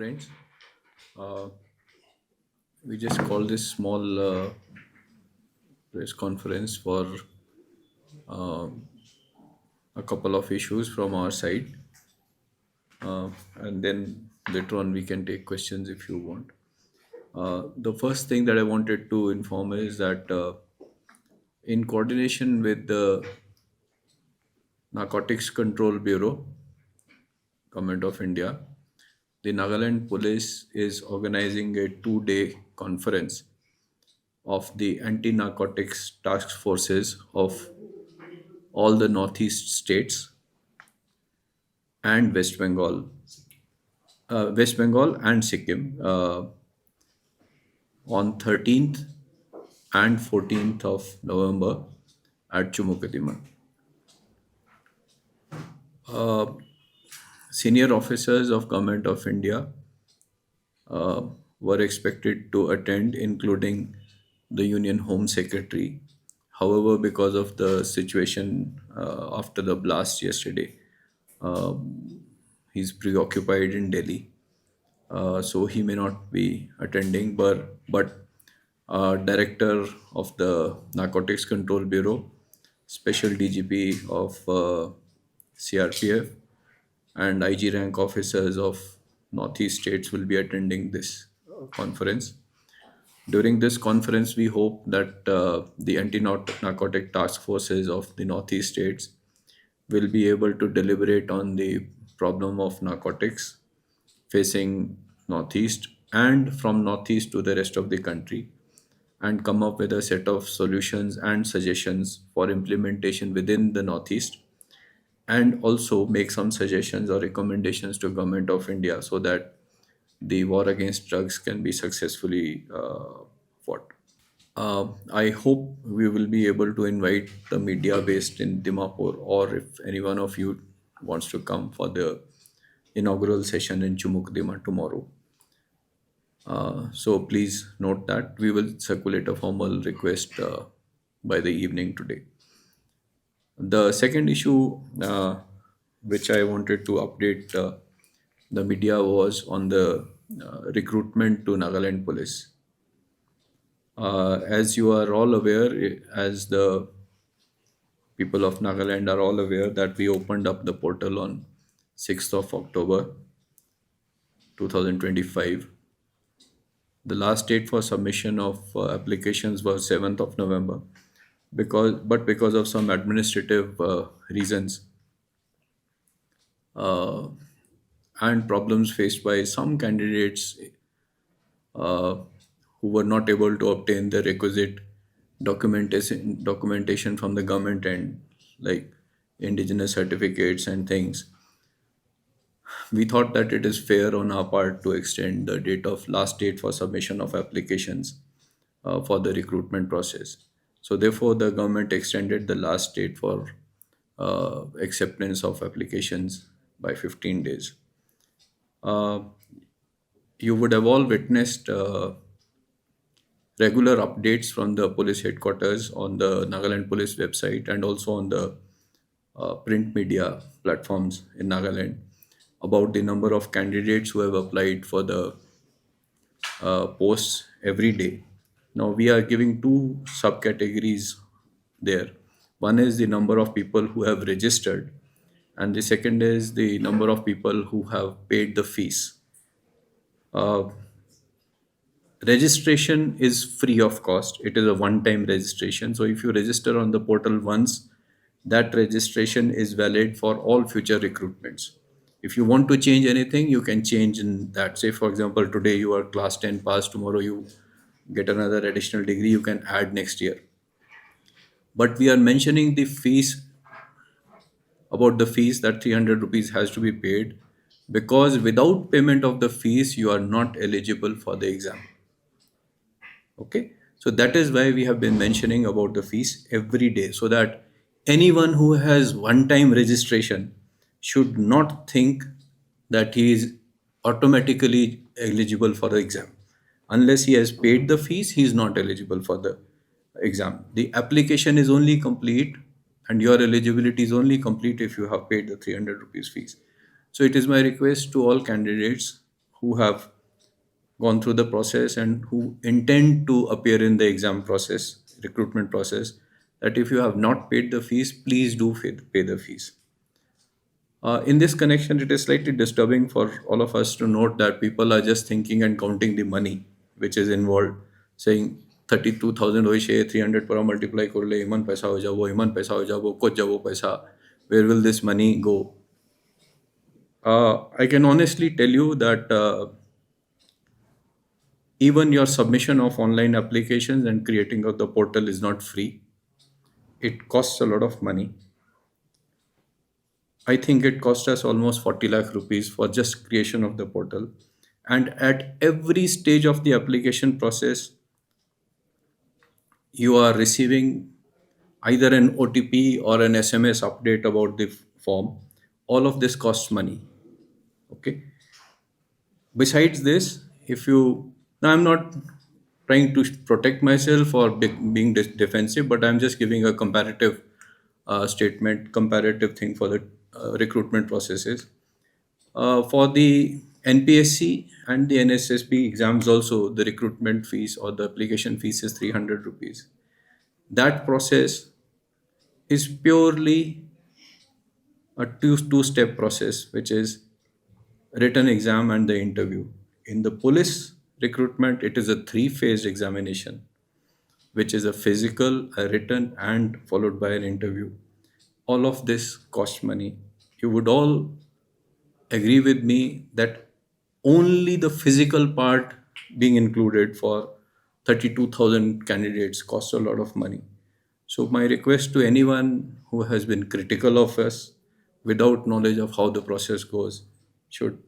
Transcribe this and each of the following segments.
friends. Uh, we just call this small press conference for a couple of issues from our side, and then later on we can take questions if you want. The first thing that I wanted to inform is that in coordination with the Narcotics Control Bureau, Government of India, the Nagaland Police is organizing a 2 day conference of the Anti-Narcotics Task Forces of all the North-East states and West Bengal and Sikkim on 13th and 14th of November at Chumoukedima. Senior officers of Government of India were expected to attend, including the Union Home Secretary. However, because of the situation after the blast yesterday, he's preoccupied in Delhi, so he may not be attending. But director of the Narcotics Control Bureau, special DGP of CRPF, and IG rank officers of Northeast states will be attending this conference. During this conference, we hope that the anti-narcotic task forces of the Northeast states will be able to deliberate on the problem of narcotics facing Northeast and from Northeast to the rest of the country, and come up with a set of solutions and suggestions for implementation within the Northeast, and also make some suggestions or recommendations to Government of India so that the war against drugs can be successfully fought. I hope we will be able to invite the media based in Dimapur, or if any one of you wants to come for the inaugural session in Chumoukedima tomorrow. So please note that we will circulate a formal request by the evening today. The second issue which I wanted to update the media was on the recruitment to Nagaland Police. As you are all aware, as the people of Nagaland are all aware, that we opened up the portal on 6th of October 2025. The last date for submission of applications was 7th of November. Because of some administrative reasons and problems faced by some candidates uh, who were not able to obtain the requisite documentation from the government and like indigenous certificates and things, we thought that it is fair on our part to extend the last date for submission of applications for the recruitment process. So therefore, the government extended the last date for acceptance of applications by 15 days. Uh, you would have all witnessed regular updates from the police headquarters on the Nagaland Police website and also on the print media platforms in Nagaland about the number of candidates who have applied for the posts every day. Now we are giving two subcategories there. One is the number of people who have registered, and the second is the number of people who have paid the fees. Uh, Registration is free of cost. It is a one-time registration. So if you register on the portal once, that registration is valid for all future recruitments. If you want to change anything, you can change in that. Say, for example, today you are class 10 pass, tomorrow you get another additional degree, you can add next year. But we are mentioning the fees, about the fees, that 300 rupees has to be paid, because without payment of the fees, you are not eligible for the exam. Okay, so that is why we have been mentioning about the fees every day, so that anyone who has one time registration should not think that he is automatically eligible for the exam. Unless he has paid the fees, he is not eligible for the exam. The application is only complete and your eligibility is only complete if you have paid the 300 rupees fees. So it is my request to all candidates who have gone through the process and who intend to appear in the exam process, recruitment process, that if you have not paid the fees, please do pay the fees. In this connection, it is slightly disturbing for all of us to note that people are just thinking and counting the money which is involved, saying 32,000 hoishe 300 para multiply korle iman paisa ho jabo, iman paisa ho jabo, koch jabo paisa. Where will this money go? I can honestly tell you that even your submission of online applications and creating of the portal is not free. It costs a lot of money. I think it cost us almost 40 lakh rupees for just creation of the portal. And at every stage of the application process, you are receiving either an OTP or an SMS update about the form. All of this costs money. Okay. Besides this, if you, now I'm not trying to protect myself or being defensive, but I'm just giving a comparative statement, comparative thing for the recruitment processes. For the NPSC and the NSSB exams also, the recruitment fees or the application fees is 300 rupees. That process is purely a two-step process, which is written exam and the interview. In the police recruitment, it is a three-phased examination, which is a physical, a written, and followed by an interview. All of this costs money. You would all agree with me that only the physical part being included for 32,000 candidates costs a lot of money. So, my request to anyone who has been critical of us without knowledge of how the process goes should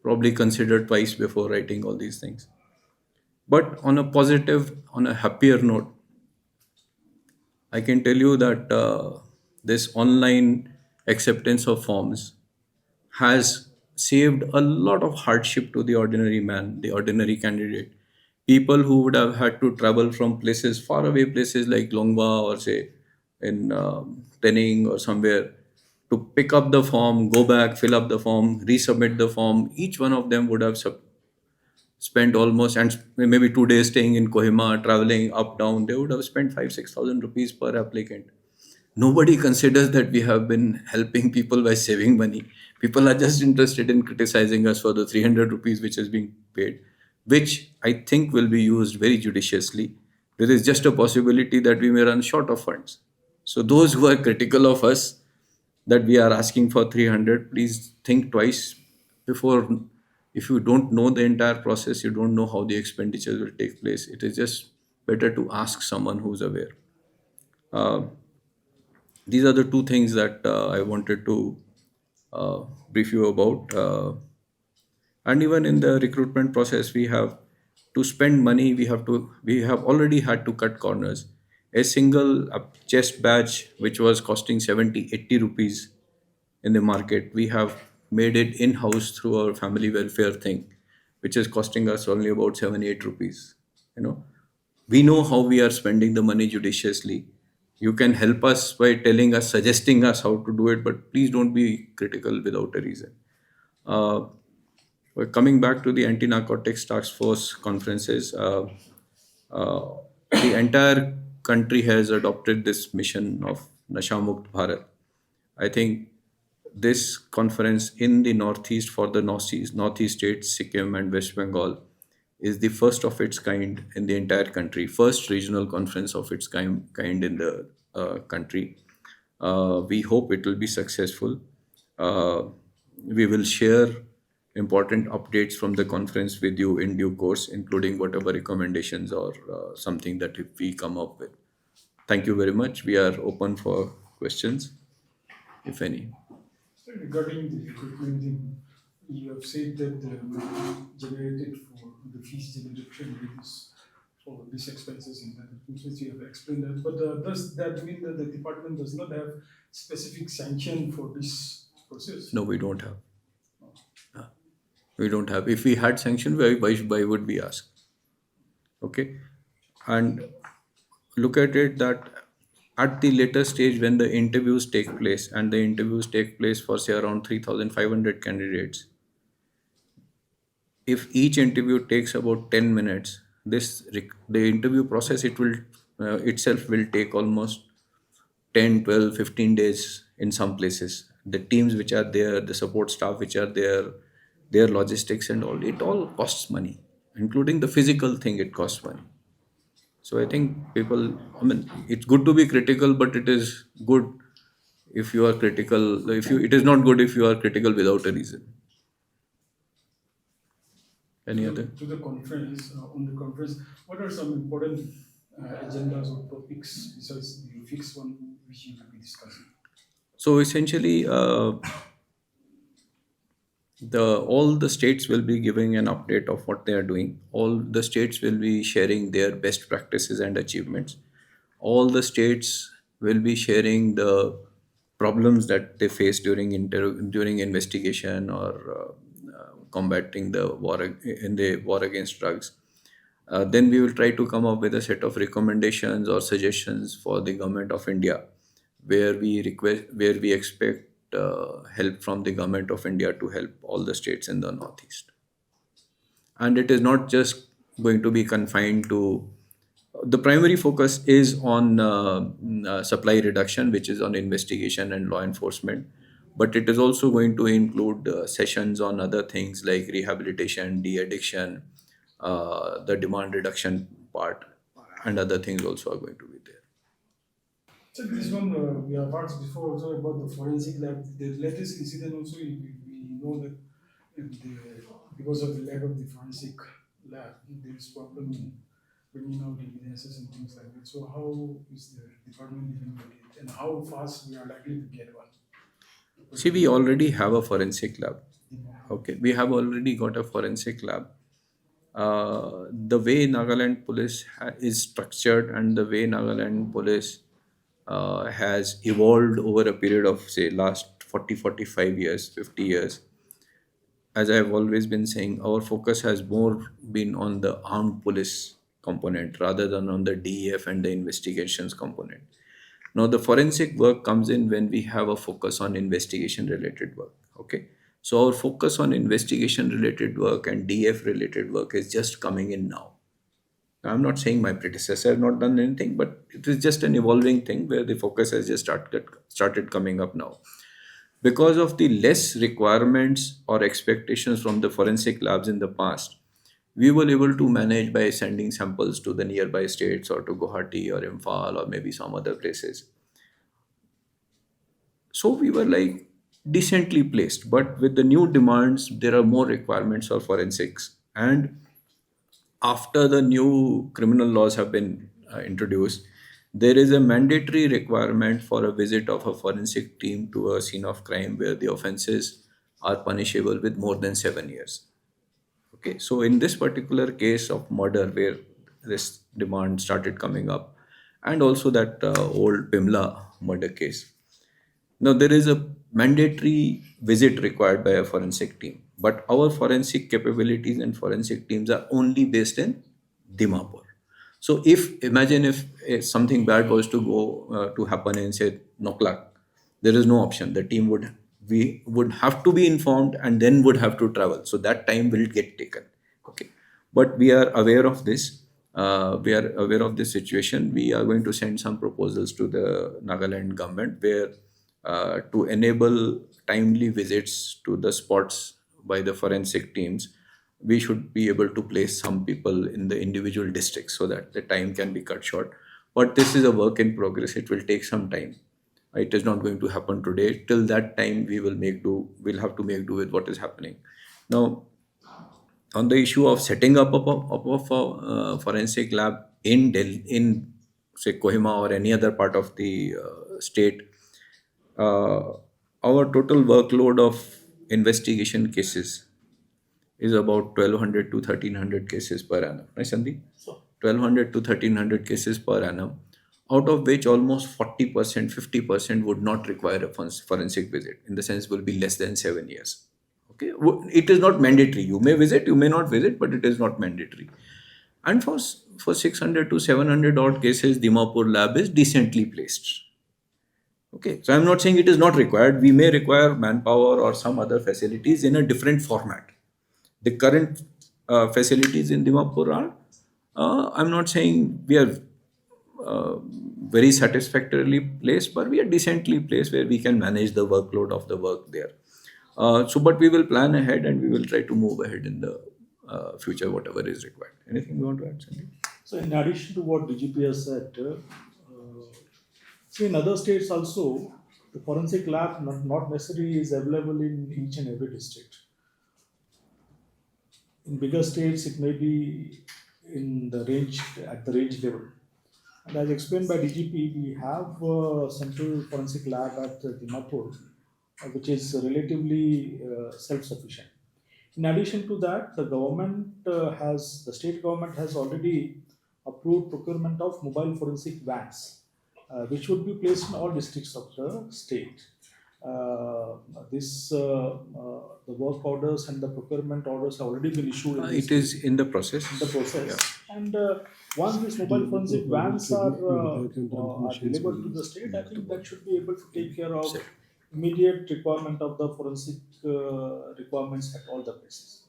probably consider twice before writing all these things. But on a positive, on a happier note, I can tell you that this online acceptance of forms has saved a lot of hardship to the ordinary man, the ordinary candidate. People who would have had to travel from places, far away places like Longwa or say in Tening or somewhere, to pick up the form, go back, fill up the form, resubmit the form. Each one of them would have spent almost, and maybe 2 days staying in Kohima, traveling up, down. They would have spent 5,000-6,000 rupees per applicant. Nobody considers that we have been helping people by saving money. People are just interested in criticizing us for the 300 rupees which is being paid, which I think will be used very judiciously. There is just a possibility that we may run short of funds. So those who are critical of us that we are asking for 300, please think twice before. If you don't know the entire process, you don't know how the expenditures will take place, it is just better to ask someone who's aware. uh, these are the two things that I wanted to uh, brief you about. And even in the recruitment process, we have to spend money. We have already had to cut corners. A single chest badge, which was costing 70-80 rupees in the market, we have made it in house through our family welfare thing, which is costing us only about 7-8 rupees. You know, we know how we are spending the money judiciously. You can help us by telling us, suggesting us how to do it, but please don't be critical without a reason. Uh, Coming back to the anti-narcotics task force conferences, uh, the entire country has adopted this mission of Nasha Mukt Bharat. I think this conference in the Northeast for the Northeast states, Sikkim and West Bengal, is the first of its kind in the entire country, first regional conference of its kind in the country. We hope it will be successful. Uh, we will share important updates from the conference with you in due course, including whatever recommendations or something that if we come up with. Thank you very much. We are open for questions, if any. So regarding the recruitment thing, you have said that the money generated for the fees generation is for these expenses and that since you have explained that. But does that mean that the department does not have specific sanction for this process? No, we don't have. We don't have. If we had sanction, why would we ask? Okay. And look at it that at the later stage when the interviews take place, and the interviews take place for say around 3,500 candidates, if each interview takes about 10 minutes, the interview process, it will itself will take almost 10, 12, 15 days in some places. The teams which are there, the support staff which are there, their logistics and all, it all costs money, including the physical thing, it costs money. So I think people, I mean, it's good to be critical, but it is good if you are critical, if you, it is not good if you are critical without a reason. Any other? To the conference, on the conference, what are some important agendas or topics besides the fixed one which you will be discussing? So essentially, the all the states will be giving an update of what they are doing. All the states will be sharing their best practices and achievements. All the states will be sharing the problems that they face during investigation or combating the war against drugs. Then we will try to come up with a set of recommendations or suggestions for the government of India, where we expect help from the government of India to help all the states in the Northeast. And it is not just going to be confined to, the primary focus is on supply reduction, which is on investigation and law enforcement, but it is also going to include sessions on other things like rehabilitation, de-addiction, the demand reduction part, and other things also are going to be there. So this one we have asked before also about the forensic lab. The latest incident also we know that because of the lack of the forensic lab, there is problem in bringing out evidences and things like that. So how is the department dealing with it, and how fast we are likely to get one? See, we already have a forensic lab. Okay, we have already got a forensic lab. The way Nagaland Police is structured and the way Nagaland Police has evolved over a period of, say, last 40, 45 years, 50 years, as I've always been saying, our focus has more been on the armed police component rather than on the DEF and the investigations component. Now, the forensic work comes in when we have a focus on investigation related work. Okay. So, our focus on investigation related work and DF related work is just coming in now. I'm not saying my predecessor have not done anything, but it is just an evolving thing where the focus has just started coming up now. Because of the less requirements or expectations from the forensic labs in the past, we were able to manage by sending samples to the nearby states or to Guwahati or Imphal or maybe some other places. So we were like decently placed. But with the new demands, there are more requirements for forensics. And after the new criminal laws have been introduced, there is a mandatory requirement for a visit of a forensic team to a scene of crime where the offenses are punishable with more than 7 years. Okay, so in this particular case of murder, where this demand started coming up, and also that old Pimla murder case, now, there is a mandatory visit required by a forensic team, but our forensic capabilities and forensic teams are only based in Dimapur. So, if imagine if something bad was to go to happen in say Noklak, there is no option. The team would, we would have to be informed and then would have to travel. So that time will get taken. Okay, but we are aware of this. We are aware of this situation. We are going to send some proposals to the Nagaland government where to enable timely visits to the spots by the forensic teams, we should be able to place some people in the individual districts so that the time can be cut short. But this is a work in progress. It will take some time. It is not going to happen today. Till that time, we will make do. We'll have to make do with what is happening. Now, on the issue of setting up a forensic lab in Delhi, in say Kohima or any other part of the state, uh, our total workload of investigation cases is about 1200 to 1300 cases per annum. Right, Sandeep? 1200 to 1300 cases per annum, out of which almost 40%, 50% would not require a forensic visit, in the sense will be less than 7 years. Okay, it is not mandatory. You may visit, you may not visit, but it is not mandatory. And for 600 to 700 odd cases, Dimapur lab is decently placed. Okay, so I'm not saying it is not required. We may require manpower or some other facilities in a different format. The current facilities in Dimapur are, I'm not saying we are uh, very satisfactorily placed, but we are decently placed where we can manage the workload of the work there. But we will plan ahead and we will try to move ahead in the future, whatever is required. Anything you want to add, Sandeep? So, in addition to what DGP has said, see in other states also, the forensic lab not necessarily is available in each and every district. In bigger states, it may be in the range at the range level. And as explained by DGP, we have a central forensic lab at Dimapur, which is relatively self-sufficient. In addition to that, the state government has already approved procurement of mobile forensic vans, which would be placed in all districts of the state. Uh, the work orders and the procurement orders have already been issued in It is in the process. the process. Yeah. And once these mobile forensic vans are delivered to the state, I think that should be able to take care of Sure. immediate requirement of the forensic requirements at all the places.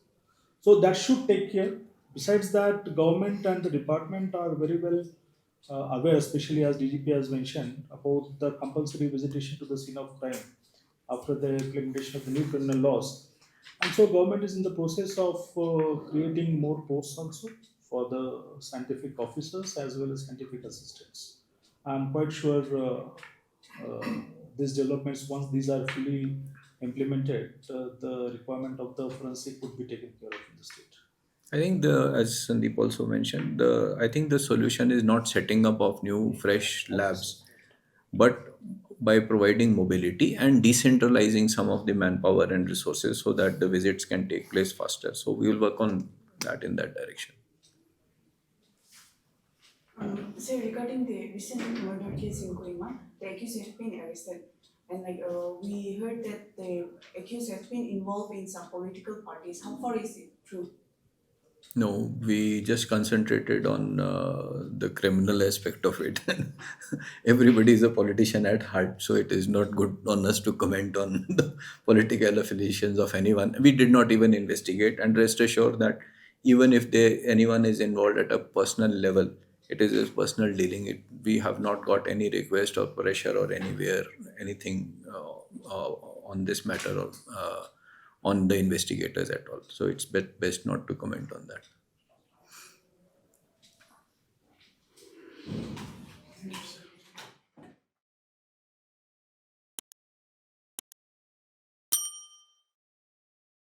So that should take care. Besides that, government and the department are very well aware, especially as DGP has mentioned, about the compulsory visitation to the scene of crime after the implementation of the new criminal laws. And so government is in the process of creating more posts also for the scientific officers as well as scientific assistants. I'm quite sure these developments, once these are fully implemented, the requirement of the forensic would be taken care of in the state. I think as Sandeep also mentioned, I think the solution is not setting up of new fresh labs, but by providing mobility and decentralizing some of the manpower and resources so that the visits can take place faster. So we will work on that in that direction. So regarding the recent murder case in Kohima, the accused has been arrested, and we heard that the accused has been involved in some political parties. How far is it true? No, we just concentrated on the criminal aspect of it. Everybody is a politician at heart, so it is not good on us to comment on the political affiliations of anyone. We did not even investigate, and rest assured that even if anyone is involved at a personal level, it is his personal dealing. We have not got any request or pressure or anywhere anything on this matter or on the investigators at all. So it's best not to comment on that.